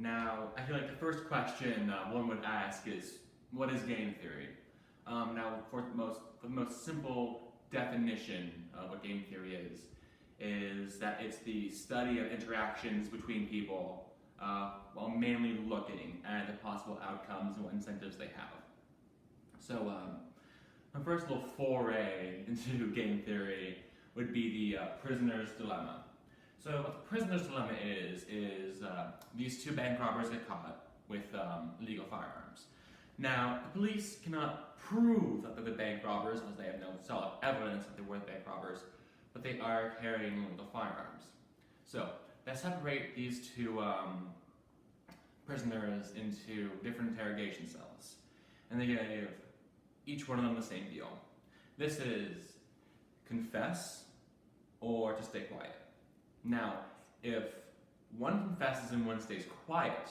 Now, I feel like the first question one would ask is, what is game theory? Now, for the most simple definition of what game theory is that it's the study of interactions between people while mainly looking at the possible outcomes and what incentives they have. So, my first little foray into game theory would be the prisoner's dilemma. So what the prisoner's dilemma is these two bank robbers get caught with illegal firearms. Now, the police cannot prove that they're the bank robbers as they have no solid evidence that they were the bank robbers, but they are carrying illegal firearms. So they separate these two prisoners into different interrogation cells, and they gave each one of them the same deal. This is confess or to stay quiet. Now, if one confesses and one stays quiet,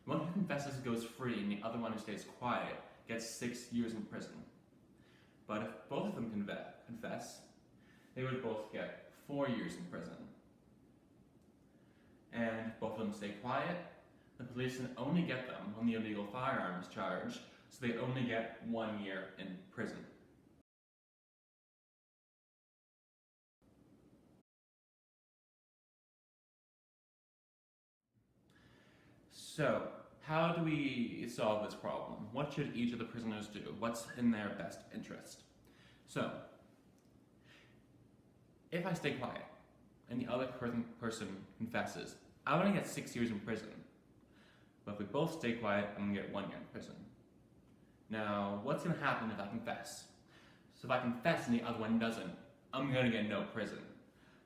the one who confesses goes free and the other one who stays quiet gets 6 years in prison. But if both of them confess, they would both get 4 years in prison. And if both of them stay quiet, the police can only get them on the illegal firearms charge, so they only get 1 year in prison. So, how do we solve this problem? What should each of the prisoners do? What's in their best interest? So, if I stay quiet and the other person confesses, I'm going to get 6 years in prison. But if we both stay quiet, I'm going to get 1 year in prison. Now, what's going to happen if I confess? So if I confess and the other one doesn't, I'm going to get no prison.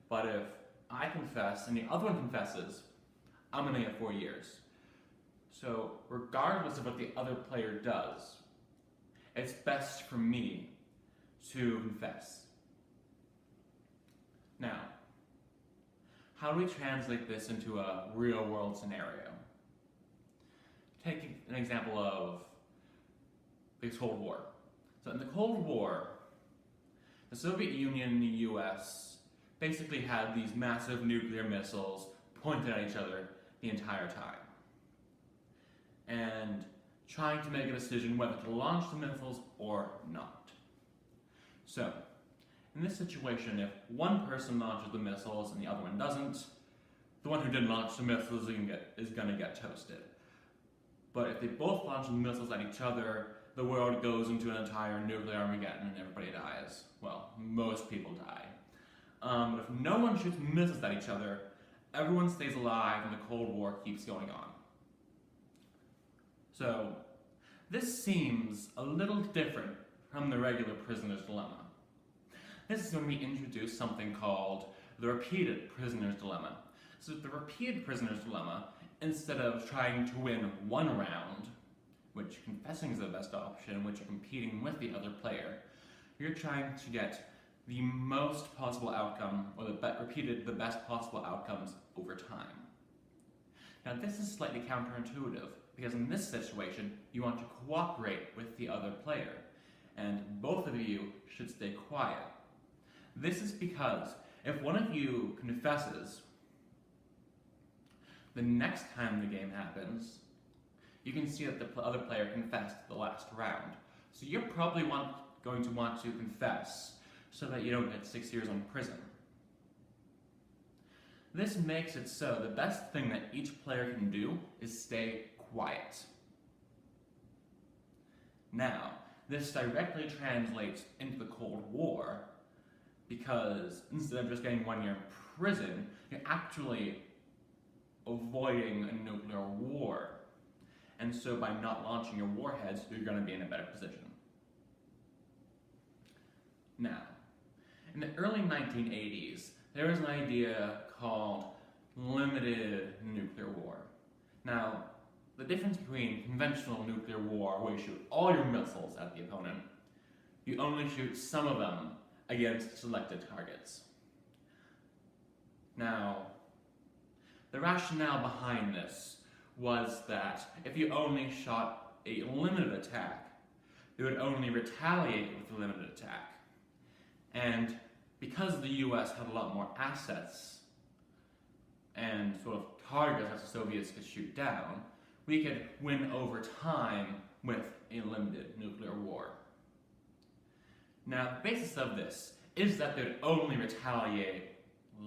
But if I confess and the other one confesses, I'm going to get 4 years. So regardless of what the other player does, it's best for me to confess. Now, how do we translate this into a real-world scenario? Take an example of the Cold War. So in the Cold War, the Soviet Union and the US basically had these massive nuclear missiles pointed at each other the entire time, and trying to make a decision whether to launch the missiles or not. So, in this situation, if one person launches the missiles and the other one doesn't, the one who didn't launch the missiles is going to get toasted. But if they both launch the missiles at each other, the world goes into an entire nuclear Armageddon and everybody dies. Well, most people die. But if no one shoots missiles at each other, everyone stays alive and the Cold War keeps going on. So, this seems a little different from the regular prisoner's dilemma. This is when we introduce something called the repeated prisoner's dilemma. So the repeated prisoner's dilemma, instead of trying to win one round, which confessing is the best option, which you're competing with the other player, you're trying to get the most possible outcome, or the best possible outcomes over time. Now this is slightly counterintuitive, because in this situation, you want to cooperate with the other player, and both of you should stay quiet. This is because if one of you confesses, the next time the game happens, you can see that the other player confessed the last round. So you're probably going to want to confess so that you don't get 6 years in prison. This makes it so the best thing that each player can do is stay quiet. Now, this directly translates into the Cold War, because instead of just getting 1 year in prison, you're actually avoiding a nuclear war. And so by not launching your warheads, you're going to be in a better position. Now, in the early 1980s, there was an idea called limited nuclear war. Now, the difference between conventional nuclear war, where you shoot all your missiles at the opponent, you only shoot some of them against selected targets. Now, the rationale behind this was that if you only shot a limited attack, it would only retaliate with a limited attack. And because the US had a lot more assets and sort of targets that the Soviets could shoot down, we could win over time with a limited nuclear war. Now, the basis of this is that they'd only retaliate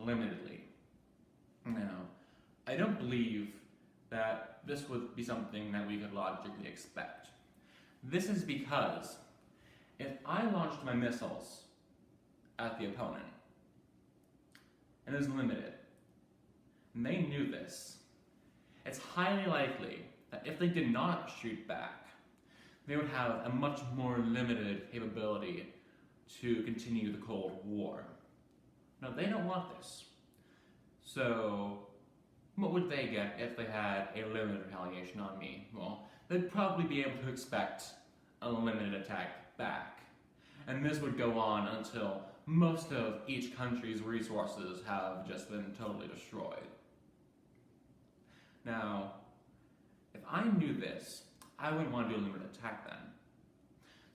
limitedly. Now, I don't believe that this would be something that we could logically expect. This is because if I launched my missiles at the opponent, and it was limited, and they knew this, it's highly likely that if they did not shoot back, they would have a much more limited capability to continue the Cold War. Now, they don't want this. So, what would they get if they had a limited retaliation on me? Well, they'd probably be able to expect a limited attack back. And this would go on until most of each country's resources have just been totally destroyed. Now, if I knew this, I wouldn't want to do a limited attack then.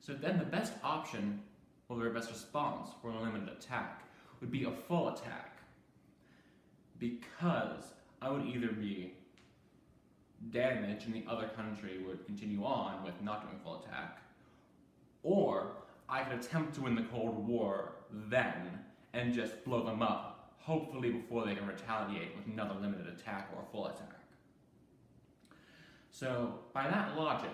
So then the best option, or the best response for a limited attack, would be a full attack. Because I would either be damaged and the other country would continue on with not doing a full attack, or I could attempt to win the Cold War then and just blow them up, hopefully before they can retaliate with another limited attack or a full attack. So, by that logic,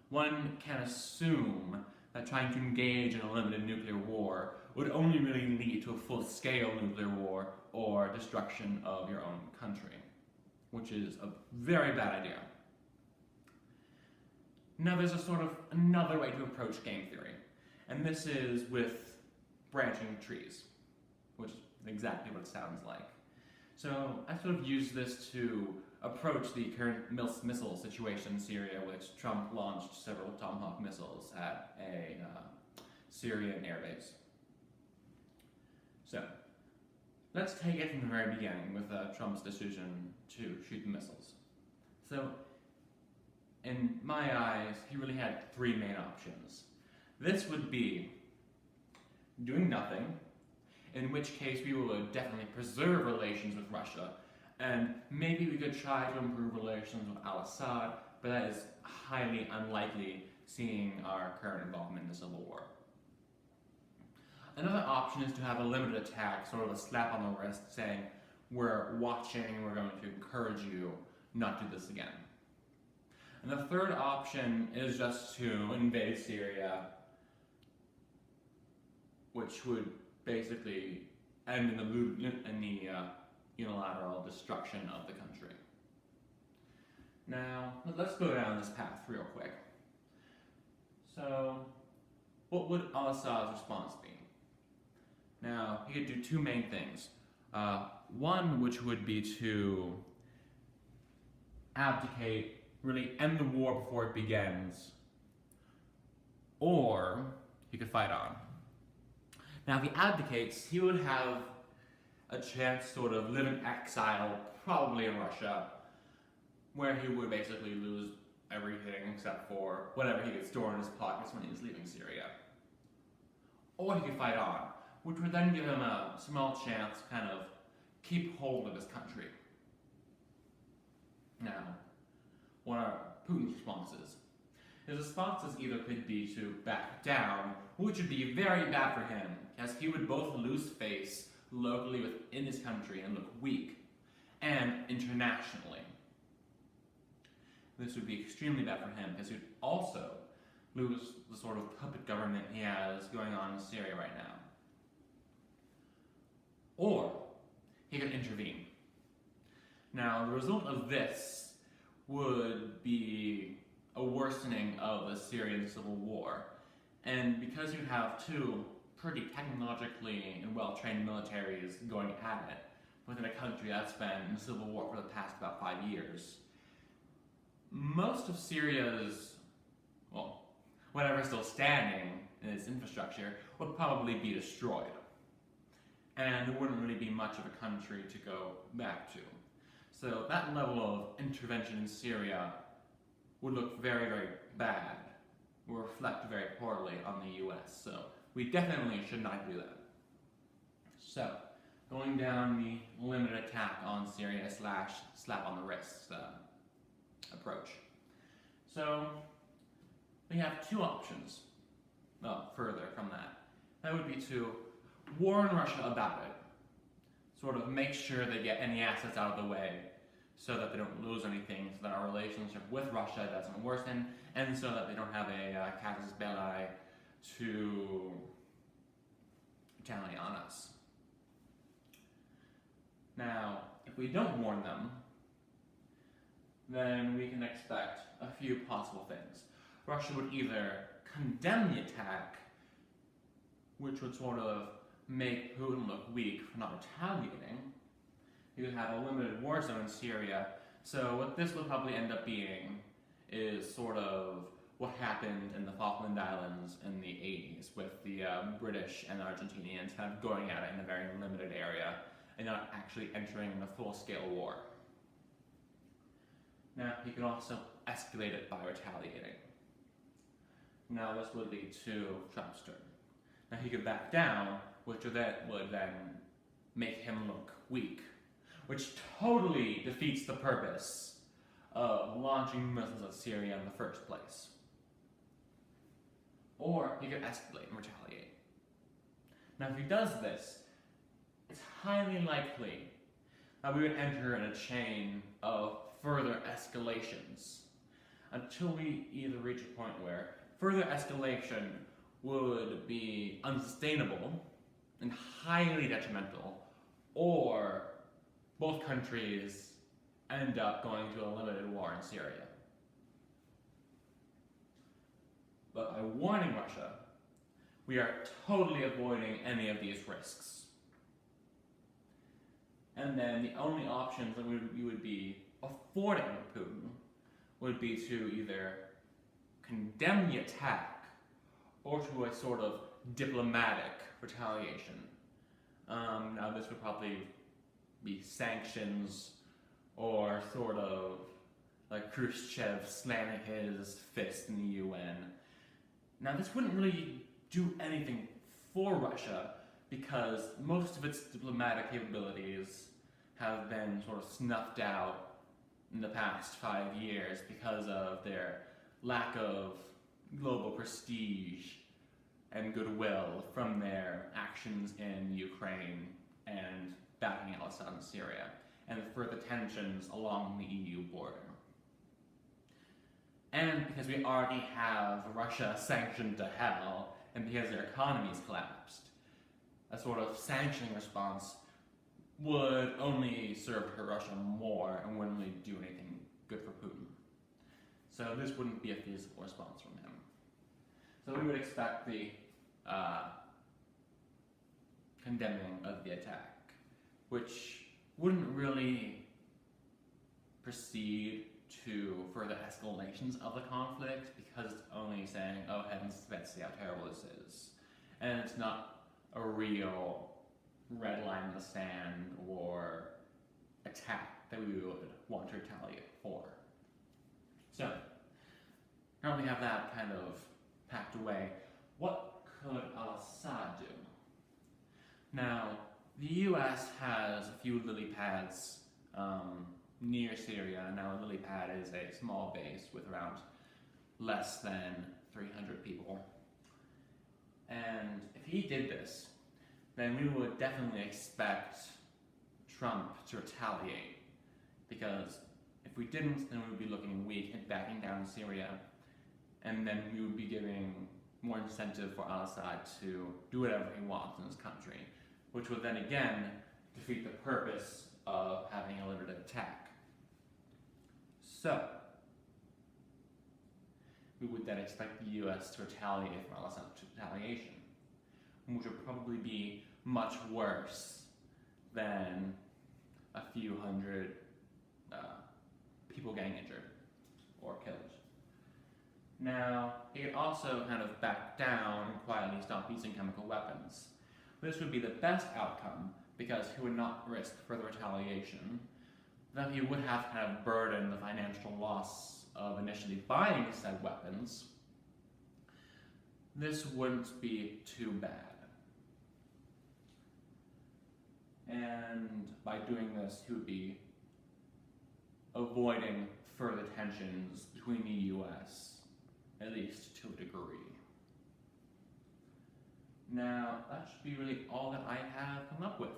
one can assume that trying to engage in a limited nuclear war would only really lead to a full-scale nuclear war or destruction of your own country, which is a very bad idea. Now there's a sort of another way to approach game theory, and this is with branching trees, which is exactly what it sounds like. So I sort of use this to approach the current missile situation in Syria, which Trump launched several Tomahawk missiles at a Syrian airbase. So, let's take it from the very beginning with Trump's decision to shoot the missiles. So, in my eyes, he really had three main options. This would be doing nothing, in which case we would definitely preserve relations with Russia, and maybe we could try to improve relations with al-Assad, but that is highly unlikely seeing our current involvement in the civil war. Another option is to have a limited attack, sort of a slap on the wrist, saying, we're watching, we're going to encourage you not to do this again. And the third option is just to invade Syria, which would basically end in the unilateral destruction of the country. Now, let's go down this path real quick. So, what would al-Assad's response be? Now, he could do two main things. One, which would be to abdicate, really end the war before it begins, or he could fight on. Now, if he abdicates, he would have a chance to sort of live in exile, probably in Russia, where he would basically lose everything except for whatever he could store in his pockets when he was leaving Syria. Or he could fight on, which would then give him a small chance to kind of keep hold of his country. Now, what are Putin's responses? His responses either could be to back down, which would be very bad for him, as he would both lose face locally within his country and look weak, and internationally. This would be extremely bad for him, because he would also lose the sort of puppet government he has going on in Syria right now. Or he could intervene. Now, the result of this would be a worsening of the Syrian civil war. And because you have two pretty technologically and well-trained militaries going at it within a country that's been in a civil war for the past about 5 years, most of Syria's, well, whatever's still standing in its infrastructure would probably be destroyed. And there wouldn't really be much of a country to go back to. So that level of intervention in Syria would look very, very bad, would reflect very poorly on the US. So we definitely should not do that. So going down the limited attack on Syria slash slap on the wrist approach. So we have two options. Well, further from that. That would be to warn Russia about it. Sort of make sure they get any assets out of the way so that they don't lose anything, so that our relationship with Russia doesn't worsen, and so that they don't have a casus belli to retaliate on us. Now, if we don't warn them, then we can expect a few possible things. Russia would either condemn the attack, which would sort of make Putin look weak for not retaliating. You would have a limited war zone in Syria. So what this would probably end up being is sort of what happened in the Falkland Islands in the 80s with the British and Argentinians kind of going at it in a very limited area and not actually entering the full-scale war. Now, he could also escalate it by retaliating. Now, this would lead to Trump's turn. Now, he could back down, which would then make him look weak, which totally defeats the purpose of launching missiles at Syria in the first place. Or he could escalate and retaliate. Now, if he does this, it's highly likely that we would enter in a chain of further escalations until we either reach a point where further escalation would be unsustainable and highly detrimental, or both countries end up going to a limited war in Syria. But by warning Russia, we are totally avoiding any of these risks. And then the only options that we would be affording Putin would be to either condemn the attack or to a sort of diplomatic retaliation. Now this would probably be sanctions or sort of like Khrushchev slamming his fist in the UN. Now this wouldn't really do anything for Russia because most of its diplomatic capabilities have been sort of snuffed out in the past 5 years because of their lack of global prestige and goodwill from their actions in Ukraine and backing al-Assad in Syria, and the further tensions along the EU border. And because we already have Russia sanctioned to hell, and because their economy's collapsed, a sort of sanctioning response would only serve to hurt Russia more and wouldn't really do anything good for Putin. So this wouldn't be a feasible response from him. So we would expect the condemning of the attack, which wouldn't really proceed to further escalations of the conflict because it's only saying, oh heavens, let's see how terrible this is. And it's not a real red line in the sand or attack that we would want to retaliate for. So, now we have that kind of packed away, what could al-Assad do? Now, the US has a few lily pads near Syria. Now, a lily pad is a small base with around less than 300 people. And if he did this, then we would definitely expect Trump to retaliate. Because if we didn't, then we would be looking weak and backing down Syria. And then we would be giving more incentive for al-Assad to do whatever he wants in his country, which would then again defeat the purpose of having a limited attack. So, we would then expect the US to retaliate for al-Assad's retaliation, which would probably be much worse than a few hundred people getting injured or killed. Now, he could also kind of back down and quietly stop using chemical weapons. This would be the best outcome because he would not risk further retaliation. Then he would have to kind of burden the financial loss of initially buying said weapons. This wouldn't be too bad. And by doing this, he would be avoiding further tensions between the U.S., at least to a degree. Now, that should be really all that I have come up with.